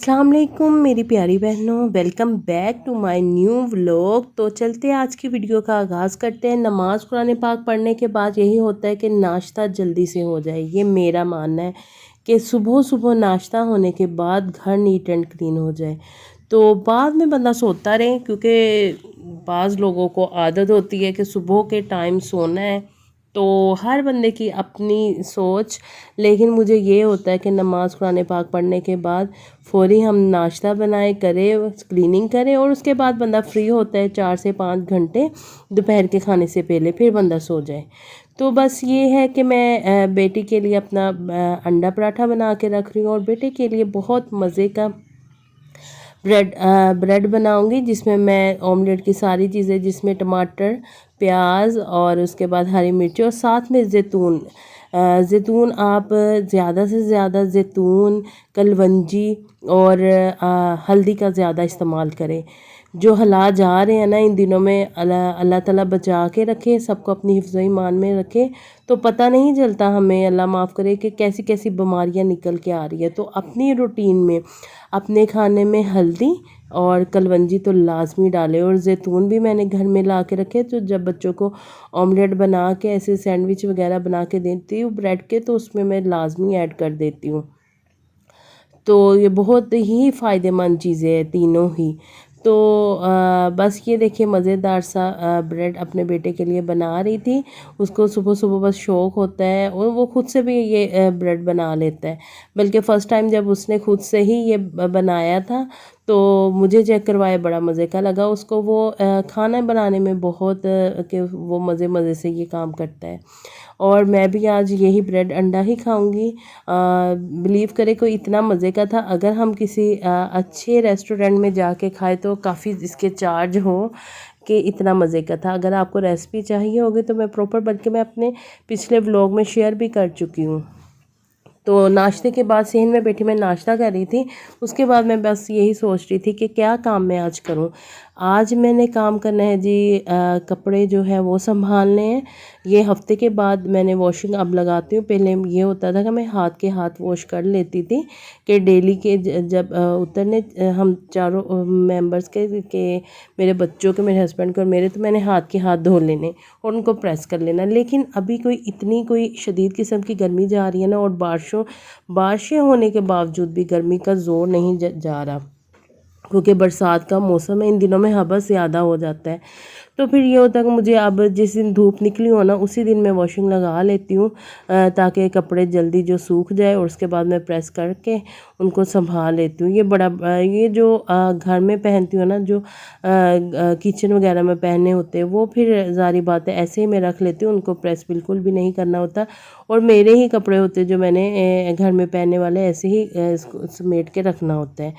अस्सलाम वालेकुम मेरी प्यारी बहनों, welcome back to my new vlog. तो चलते हैं आज की वीडियो का आगाज़ करते हैं। नमाज़ कुरान पाक पढ़ने के बाद यही होता है कि नाश्ता जल्दी से हो जाए। ये मेरा मानना है कि सुबह सुबह नाश्ता होने के बाद घर नीट एंड क्लीन हो जाए, तो बाद में बंदा सोता रहे, क्योंकि बाज़ लोगों को आदत होती है कि सुबह के टाइम सोना है। तो हर बंदे की अपनी सोच, लेकिन मुझे ये होता है कि नमाज़ कुरान पाक पढ़ने के बाद फ़ौरी हम नाश्ता बनाए, करें, क्लीनिंग करें और उसके बाद बंदा फ्री होता है 4 से 5 घंटे दोपहर के खाने से पहले, फिर बंदा सो जाए। तो बस ये है कि मैं बेटी के लिए अपना अंडा पराठा बना के रख रही हूँ और बेटे के लिए बहुत मज़े का ब्रेड बनाऊंगी, जिसमें मैं ऑमलेट की सारी चीज़ें, जिसमें टमाटर, प्याज और उसके बाद हरी मिर्ची और साथ में ज़ैतून आप ज़्यादा से ज़्यादा ज़ैतून, कलवंजी और हल्दी का ज़्यादा इस्तेमाल करें। जो हालात जा रहे हैं ना इन दिनों में, अल्लाह ताला बचा के रखे, सबको अपनी हिफ्ज़ ईमान में रखे। तो पता नहीं चलता हमें, अल्लाह माफ़ करे, कि कैसी कैसी बीमारियां निकल के आ रही है। तो अपनी रूटीन में, अपने खाने में हल्दी और कलवंजी तो लाजमी डालें, और ज़ैतून भी मैंने घर में ला के रखे। तो जब बच्चों को ऑमलेट बना के, ऐसे सैंडविच वगैरह बना के देती हूँ ब्रेड के, तो उसमें मैं लाजमी ऐड कर देती हूँ। तो ये बहुत ही फ़ायदेमंद चीज़ें हैं तीनों ही। तो बस ये देखिए मज़ेदार सा ब्रेड अपने बेटे के लिए बना रही थी। उसको सुबह सुबह बस शौक़ होता है और वो खुद से भी ये ब्रेड बना लेता है। बल्कि फ़र्स्ट टाइम जब उसने खुद से ही ये बनाया था, तो मुझे चेक करवाया, बड़ा मज़े का लगा उसको। वो खाना बनाने में बहुत कि वो मज़े मज़े से ये काम करता है। और मैं भी आज यही ब्रेड अंडा ही खाऊंगी। बिलीव करें, कोई इतना मज़े का था। अगर हम किसी अच्छे रेस्टोरेंट में जाके खाए तो काफ़ी इसके चार्ज हो, कि इतना मज़े का था। अगर आपको रेसिपी चाहिए होगी तो मैं प्रॉपर, बल्कि मैं अपने पिछले व्लॉग में शेयर भी कर चुकी हूँ। तो नाश्ते के बाद सेहन में बैठी मैं नाश्ता कर रही थी। उसके बाद मैं बस यही सोच रही थी कि क्या काम मैं आज करूं। आज मैंने काम करना है जी, कपड़े जो है वो संभालने हैं। ये हफ्ते के बाद मैंने वॉशिंग अब लगाती हूँ। पहले ये होता था कि मैं हाथ के हाथ वॉश कर लेती थी, कि डेली के जब उतरने हम चारों मेंबर्स के मेरे बच्चों के, मेरे हस्बैंड के और मेरे, तो मैंने हाथ के हाथ धो लेने और उनको प्रेस कर लेना। लेकिन अभी कोई शदीद किस्म की गर्मी जा रही है ना, और बारिशें होने के बावजूद भी गर्मी का ज़ोर नहीं जा रहा, क्योंकि बरसात का मौसम है, इन दिनों में हबस ज़्यादा हो जाता है। तो फिर ये होता है कि मुझे अब जिस दिन धूप निकली हो ना, उसी दिन मैं वॉशिंग लगा लेती हूँ, ताकि कपड़े जल्दी जो सूख जाए, और उसके बाद मैं प्रेस करके उनको संभाल लेती हूँ। ये जो घर में पहनती हूँ ना, जो किचन वगैरह में पहने होते हैं, वो फिर ज़ाहिर बात है ऐसे ही मैं रख लेती हूँ, उनको प्रेस बिल्कुल भी नहीं करना होता। और मेरे ही कपड़े होते जो मैंने घर में पहनने वाले, ऐसे ही इसको समेट के रखना होता है।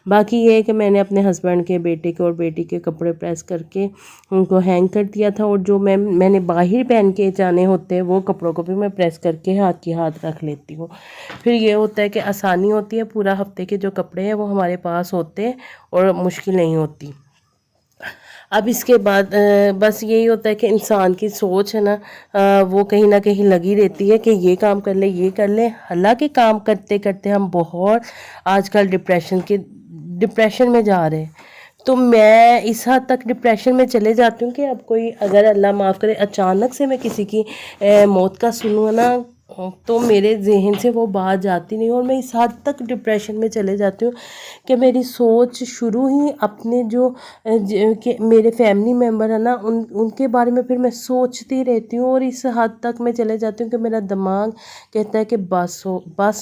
बाकी ये है कि मैंने अपने हस्बैंड के, बेटे के और बेटी के कपड़े प्रेस करके उनको हैंग कर दिया था, और जो मैंने बाहर पहन के जाने होते हैं, वो कपड़ों को भी मैं प्रेस करके हाथ के हाथ रख लेती हूँ। फिर ये होता है कि आसानी होती है, पूरा हफ्ते के जो कपड़े हैं वो हमारे पास होते हैं और मुश्किल नहीं होती। अब इसके बाद बस यही होता है कि इंसान की सोच है ना, वो कहीं ना कहीं लगी रहती है कि ये काम कर ले, ये कर ले। हालांकि काम करते करते हम बहुत आजकल डिप्रेशन में जा रहे हैं। तो मैं इस हद तक डिप्रेशन में चले जाती हूँ कि अब कोई, अगर अल्लाह माफ़ करे, अचानक से मैं किसी की मौत का सुनूँ ना, तो मेरे जहन से वो बात जाती नहीं, और मैं इस हद तक डिप्रेशन में चले जाती हूँ कि मेरी सोच शुरू ही अपने जो कि मेरे फैमिली मेम्बर है ना, उनके बारे में फिर मैं सोचती रहती हूँ, और इस हद तक मैं चले जाती हूँ कि मेरा दिमाग कहता है कि बस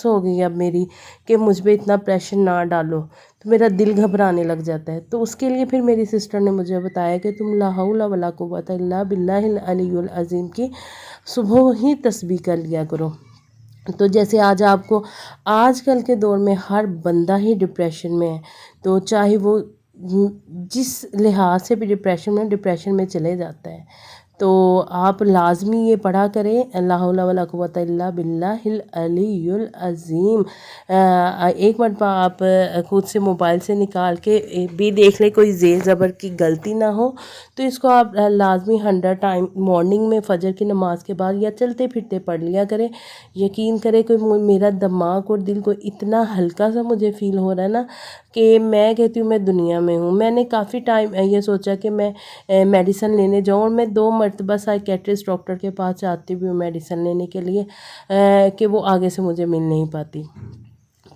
हो गई अब मेरी, कि मुझ पर इतना प्रेशर ना डालो। तो मेरा दिल घबराने लग जाता है। तो उसके लिए फिर मेरी सिस्टर ने मुझे बताया कि तुम ला हौला वला कुव्वता इल्ला बिल्लाहिल अलियुल अज़ीम की सुबह ही तस्बीह कर लिया करो। तो जैसे आज आपको, आजकल के दौर में हर बंदा ही डिप्रेशन में है, तो चाहे वो जिस लिहाज से भी डिप्रेशन में चले जाता है। तो आप लाजमी ये पढ़ा करें, ला हौला वला कुव्वता इल्ला बिल्लाहिल अलीयुल अज़ीम। एक मरतबा आप खुद से मोबाइल से निकाल के भी देख लें, कोई ज़ेर ज़बर की गलती ना हो, तो इसको आप लाजमी 100 टाइम मॉर्निंग में फ़जर की नमाज के बाद या चलते फिरते पढ़ लिया करें। यकीन करें कि मेरा दिमाग और दिल को इतना हल्का सा मुझे फ़ील हो रहा है ना कि मैं कहती हूँ मैं दुनिया में हूँ। मैंने काफ़ी टाइम ये सोचा कि मैं मेडिसिन लेने जाऊँ, और मैं 2 मरतबा साइकेट्रिस्ट डॉक्टर के पास जाती भी हूँ मेडिसिन लेने के लिए कि वो आगे से मुझे मिल नहीं पाती।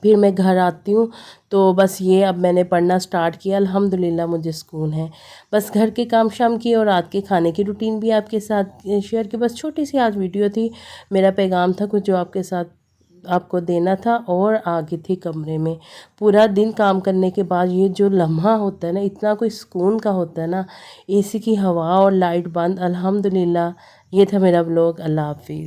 फिर मैं घर आती हूँ तो बस ये अब मैंने पढ़ना स्टार्ट किया, अल्हम्दुलिल्लाह मुझे सुकून है। बस घर के काम शाम किए और रात के खाने की रूटीन भी आपके साथ शेयर की। बस छोटी सी आज वीडियो थी, मेरा पैगाम था कुछ जो आपके साथ आपको देना था, और आ गई थी कमरे में। पूरा दिन काम करने के बाद ये जो लम्हा होता है ना, इतना कोई सुकून का होता है ना, एसी की हवा और लाइट बंद, अल्हम्दुलिल्लाह। ये था मेरा व्लॉग। अल्लाह हाफिज़।